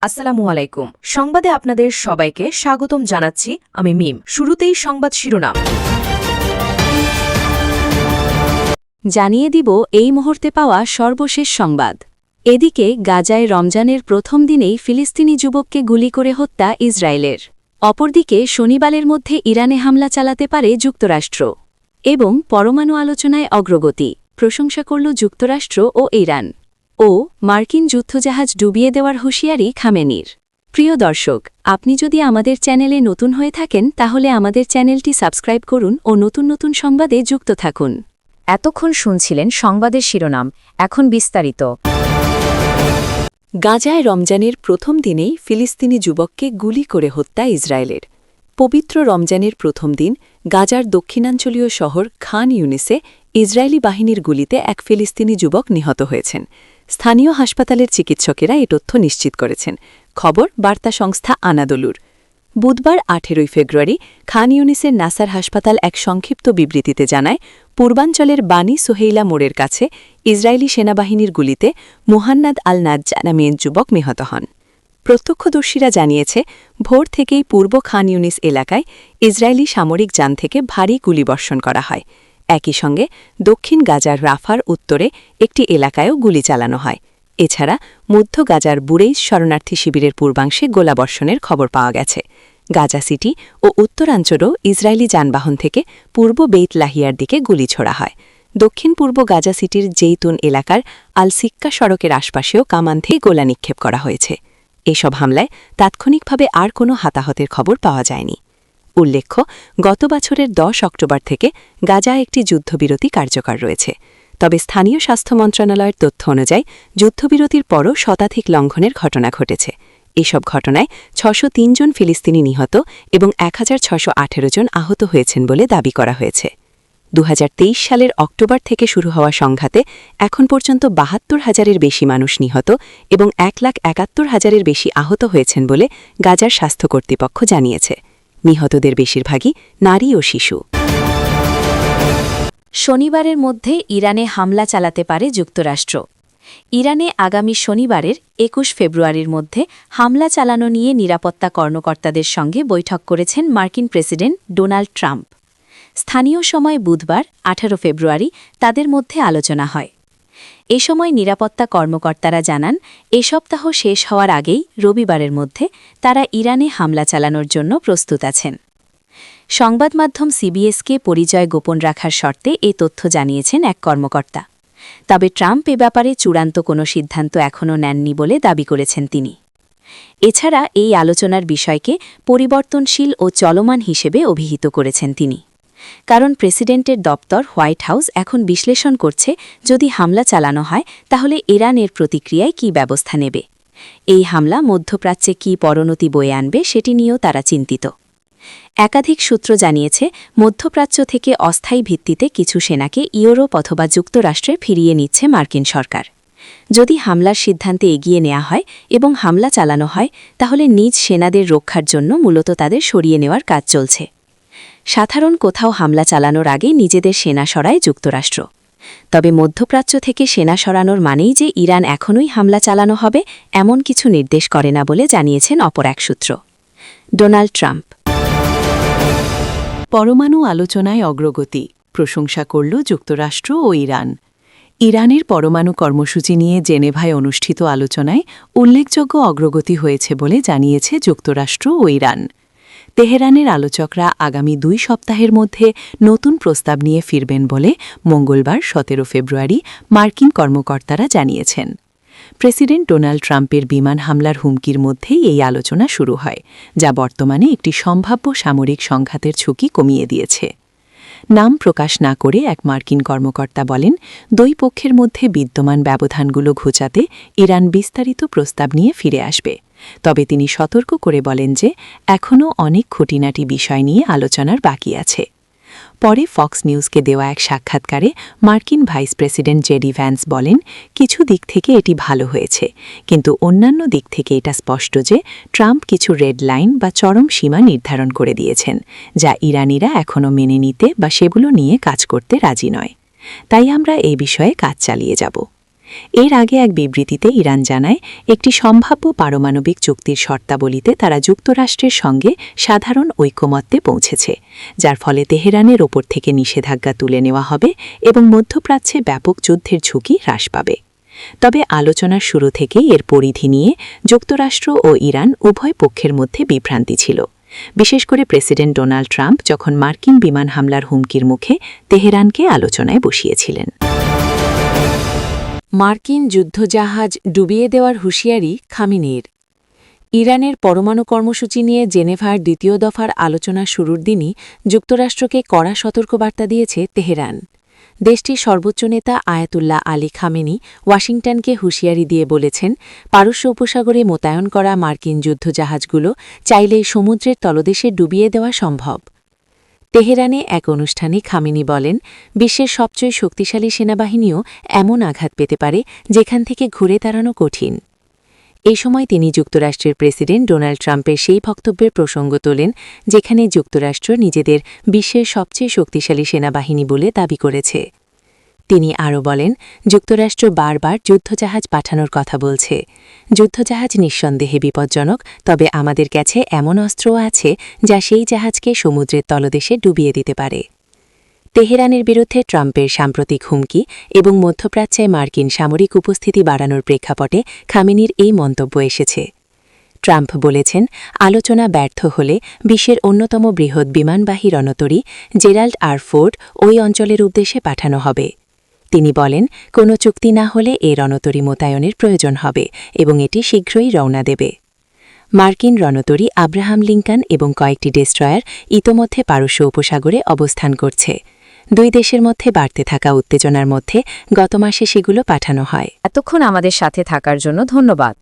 আসসালামু আলাইকুম। সংবাদে আপনাদের সবাইকে স্বাগতম জানাচ্ছি আমি মিম। শুরুতেই সংবাদ শিরোনাম জানিয়ে দিব এই মুহূর্তে পাওয়া সর্বশেষ সংবাদ। এদিকে গাজায় রমজানের প্রথম দিনেই ফিলিস্তিনি যুবককে গুলি করে হত্যা ইসরায়েলের। অপরদিকে শনিবারের মধ্যে ইরানে হামলা চালাতে পারে যুক্তরাষ্ট্র। এবং পরমাণু আলোচনায় অগ্রগতি প্রশংসা করল যুক্তরাষ্ট্র ও ইরান। ও মার্কিন যুদ্ধজাহাজ ডুবিয়ে দেওয়ার হুঁশিয়ারি খামেনির। প্রিয় দর্শক, আপনি যদি আমাদের চ্যানেলে নতুন হয়ে থাকেন তাহলে আমাদের চ্যানেলটি সাবস্ক্রাইব করুন ও নতুন নতুন সংবাদে যুক্ত থাকুন। এতক্ষণ শুনছিলেন সংবাদের শিরোনাম, এখন বিস্তারিত। গাজায় রমজানের প্রথম দিনেই ফিলিস্তিনি যুবককে গুলি করে হত্যা ইসরায়েলের। পবিত্র রমজানের প্রথম দিন গাজার দক্ষিণাঞ্চলীয় শহর খান ইউনিসে ইসরায়েলি বাহিনীর গুলিতে এক ফিলিস্তিনি যুবক নিহত হয়েছেন। স্থানীয় হাসপাতালের চিকিৎসকেরা এ তথ্য নিশ্চিত করেছেন। খবর বার্তা সংস্থা আনাদোলুর। বুধবার 18 ফেব্রুয়ারি খান ইউনিসের নাসার হাসপাতাল এক সংক্ষিপ্ত বিবৃতিতে জানায়, পূর্বাঞ্চলের বানি সোহেইলা মোড়ের কাছে ইসরায়েলি সেনাবাহিনীর গুলিতে মুহান্নাদ আল নাজ্জা নামে যুবক নিহত হন। প্রত্যক্ষদর্শীরা জানিয়েছে, ভোর থেকেই পূর্ব খান ইউনিস এলাকায় ইসরায়েলি সামরিক যান থেকে ভারী গুলিবর্ষণ করা হয়। একই সঙ্গে দক্ষিণ গাজার রাফার উত্তরে একটি এলাকায়ও গুলি চালানো হয়। এছাড়া মধ্য গাজার বুরেইজ শরণার্থী শিবিরের পূর্বাংশে গোলাবর্ষণের খবর পাওয়া গেছে। গাজা সিটি ও উত্তরাঞ্চলও ইসরায়েলি যানবাহন থেকে পূর্ব বেইত লাহিয়ার দিকে গুলি ছোড়া হয়। দক্ষিণ পূর্ব গাজা সিটির জেইতুন এলাকার আল সিক্কা সড়কের আশপাশেও কামান থেকে গোলা নিক্ষেপ করা হয়েছে। এসব হামলায় তাৎক্ষণিকভাবে আর কোনো হতাহতের খবর পাওয়া যায়নি। উল্লেখ্য, গত বছরের 10 অক্টোবর থেকে গাজায় একটি যুদ্ধবিরতি কার্যকর রয়েছে। তবে স্থানীয় স্বাস্থ্য মন্ত্রণালয়ের তথ্য অনুযায়ী যুদ্ধবিরতির পরও শতাধিক লঙ্ঘনের ঘটনা ঘটেছে। এসব ঘটনায় 603 জন ফিলিস্তিনি নিহত এবং 1618 জন আহত হয়েছেন বলে দাবি করা হয়েছে। 2023 সালের অক্টোবর থেকে শুরু হওয়া সংঘাতে এখন পর্যন্ত 72,000-এর বেশি মানুষ নিহত এবং 1,71,000-এর বেশি আহত হয়েছেন বলে গাজার স্বাস্থ্য কর্তৃপক্ষ জানিয়েছে। নিহতদের বেশিরভাগই নারী ও শিশু। শনিবারের মধ্যে ইরানে হামলা চালাতে পারে যুক্তরাষ্ট্র। ইরানে আগামী শনিবারের 21 ফেব্রুয়ারির মধ্যে হামলা চালানো নিয়ে নিরাপত্তা কর্মকর্তাদের সঙ্গে বৈঠক করেছেন মার্কিন প্রেসিডেন্ট ডোনাল্ড ট্রাম্প। স্থানীয় সময় বুধবার 18 ফেব্রুয়ারি তাদের মধ্যে আলোচনা হয়। এ সময় নিরাপত্তা কর্মকর্তারা জানান, এ সপ্তাহ শেষ হওয়ার আগেই রবিবারের মধ্যে তারা ইরানে হামলা চালানোর জন্য প্রস্তুত আছেন। সংবাদমাধ্যম সিবিএসকে পরিচয় গোপন রাখার শর্তে এ তথ্য জানিয়েছেন এক কর্মকর্তা। তবে ট্রাম্প এ ব্যাপারে চূড়ান্ত কোনো সিদ্ধান্ত এখনও নেননি বলে দাবি করেছেন তিনি। এছাড়া এই আলোচনার বিষয়কে পরিবর্তনশীল ও চলমান হিসেবে অভিহিত করেছেন তিনি। কারণ প্রেসিডেন্টের দপ্তর হোয়াইট হাউস এখন বিশ্লেষণ করছে, যদি হামলা চালানো হয় তাহলে ইরানের প্রতিক্রিয়ায় কী ব্যবস্থা নেবে। এই হামলা মধ্যপ্রাচ্যে কী পরিণতি বয়ে আনবে সেটি নিয়েও তারা চিন্তিত। একাধিক সূত্র জানিয়েছে, মধ্যপ্রাচ্য থেকে অস্থায়ী ভিত্তিতে কিছু সেনাকে ইউরোপ অথবা যুক্তরাষ্ট্রে ফিরিয়ে নিচ্ছে মার্কিন সরকার। যদি হামলার সিদ্ধান্তে এগিয়ে নেওয়া হয় এবং হামলা চালানো হয় তাহলে নিজ সেনাদের রক্ষার জন্য মূলত তাদের সরিয়ে নেওয়ার কাজ চলছে। সাধারণ কোথাও হামলা চালানোর আগে নিজেদের সেনা সরায় যুক্তরাষ্ট্র। তবে মধ্যপ্রাচ্য থেকে সেনা সরানোর মানেই যে ইরান এখনই হামলা চালানো হবে এমন কিছু নির্দেশ করে না বলে জানিয়েছেন অপর এক সূত্র। Donald Trump. পরমাণু আলোচনায় অগ্রগতি প্রশংসা করল যুক্তরাষ্ট্র ও ইরান। ইরানের পরমাণু কর্মসূচি নিয়ে জেনেভায় অনুষ্ঠিত আলোচনায় উল্লেখযোগ্য অগ্রগতি হয়েছে বলে জানিয়েছে যুক্তরাষ্ট্র ও ইরান। তেহরানের আলোচকরা আগামী 2 সপ্তাহের মধ্যে নতুন প্রস্তাব নিয়ে ফিরবেন বলে মঙ্গলবার 17 ফেব্রুয়ারি মার্কিন কর্মকর্তারা জানিয়েছেন। প্রেসিডেন্ট ডোনাল্ড ট্রাম্পের বিমান হামলার হুমকির মধ্যেই এই আলোচনা শুরু হয়, যা বর্তমানে একটি সম্ভাব্য সামরিক সংঘাতের ঝুঁকি কমিয়ে দিয়েছে। নাম প্রকাশ না করে এক মার্কিন কর্মকর্তা বলেন, দুই পক্ষের মধ্যে বিদ্যমান ব্যবধানগুলো ঘোচাতে ইরান বিস্তারিত প্রস্তাব নিয়ে ফিরে আসবে। তবে তিনি সতর্ক করে বলেন যে এখনও অনেক খুঁটিনাটি বিষয় নিয়ে আলোচনার বাকি আছে। পরে ফক্স নিউজকে দেওয়া এক সাক্ষাৎকারে মার্কিন ভাইস প্রেসিডেন্ট জেডি ভ্যান্স বলেন, কিছু দিক থেকে এটি ভালো হয়েছে, কিন্তু অন্যান্য দিক থেকে এটা স্পষ্ট যে ট্রাম্প কিছু রেড লাইন বা চরম সীমা নির্ধারণ করে দিয়েছেন, যা ইরানিরা এখনও মেনে নিতে বা সেগুলো নিয়ে কাজ করতে রাজি নয়। তাই আমরা এই বিষয়ে কাজ চালিয়ে যাব। এর আগে এক বিবৃতিতে ইরান জানায় একটি সম্ভাব্য পারমাণবিক চুক্তির শর্তাবলীতে তারা যুক্তরাষ্ট্রের সঙ্গে সাধারণ ঐকমত্যে পৌঁছেছে, যার ফলে তেহরানের ওপর থেকে নিষেধাজ্ঞা তুলে নেওয়া হবে এবং মধ্যপ্রাচ্যে ব্যাপক যুদ্ধের ঝুঁকি হ্রাস পাবে। তবে আলোচনার শুরু থেকেই এর পরিধি নিয়ে যুক্তরাষ্ট্র ও ইরান উভয় পক্ষের মধ্যে বিভ্রান্তি ছিল, বিশেষ করে প্রেসিডেন্ট ডোনাল্ড ট্রাম্প যখন মার্কিন বিমান হামলার হুমকির মুখে তেহরানকে আলোচনায় বসিয়েছিলেন। মার্কিন যুদ্ধজাহাজ ডুবিয়ে দেওয়ার হুঁশিয়ারি খামেনির। ইরানের পরমাণু কর্মসূচি নিয়ে জেনেভার দ্বিতীয় দফার আলোচনা শুরুর দিনই যুক্তরাষ্ট্রকে কড়া সতর্কবার্তা দিয়েছে তেহরান। দেশটির সর্বোচ্চ নেতা আয়াতুল্লাহ আলী খামেনি ওয়াশিংটনকে হুঁশিয়ারি দিয়ে বলেছেন, পারস্য উপসাগরে মোতায়েন করা মার্কিন যুদ্ধজাহাজগুলো চাইলেই সমুদ্রের তলদেশে ডুবিয়ে দেওয়া সম্ভব। তেহরানে এক অনুষ্ঠানে খামেনি বলেন, বিশ্বের সবচেয়ে শক্তিশালী সেনাবাহিনীও এমন আঘাত পেতে পারে যেখান থেকে ঘুরে দাঁড়ানো কঠিন। এই সময় তিনি যুক্তরাষ্ট্রের প্রেসিডেন্ট ডোনাল্ড ট্রাম্পের সেই বক্তব্যের প্রসঙ্গ তোলেন যেখানে যুক্তরাষ্ট্র নিজেদের বিশ্বের সবচেয়ে শক্তিশালী সেনাবাহিনী বলে দাবি করেছে। তিনি আরও বলেন, যুক্তরাষ্ট্র বারবার যুদ্ধজাহাজ পাঠানোর কথা বলছে। যুদ্ধজাহাজ নিঃসন্দেহে বিপজ্জনক, তবে আমাদের কাছে এমন অস্ত্রও আছে যা সেই জাহাজকে সমুদ্রের তলদেশে ডুবিয়ে দিতে পারে। তেহরানের বিরুদ্ধে ট্রাম্পের সাম্প্রতিক হুমকি এবং মধ্যপ্রাচ্যে মার্কিন সামরিক উপস্থিতি বাড়ানোর প্রেক্ষাপটে খামেনির এই মন্তব্য এসেছে। ট্রাম্প বলেছেন, আলোচনা ব্যর্থ হলে বিশ্বের অন্যতম বৃহৎ বিমানবাহী রণতরী জেরাল্ড আর ফোর্ড ওই অঞ্চলের উদ্দেশ্যে পাঠানো হবে। তিনি বলেন, কোনো চুক্তি না হলে এ রণতরী মোতায়েনের প্রয়োজন হবে এবং এটি শীঘ্রই রওনা দেবে। মার্কিন রণতরী আব্রাহাম লিঙ্কন এবং কয়েকটি ডেস্ট্রয়ার ইতোমধ্যে পারস্য উপসাগরে অবস্থান করছে। দুই দেশের মধ্যে বাড়তে থাকা উত্তেজনার মধ্যে গত মাসে সেগুলো পাঠানো হয়। এতক্ষণ আমাদের সাথে থাকার জন্য ধন্যবাদ।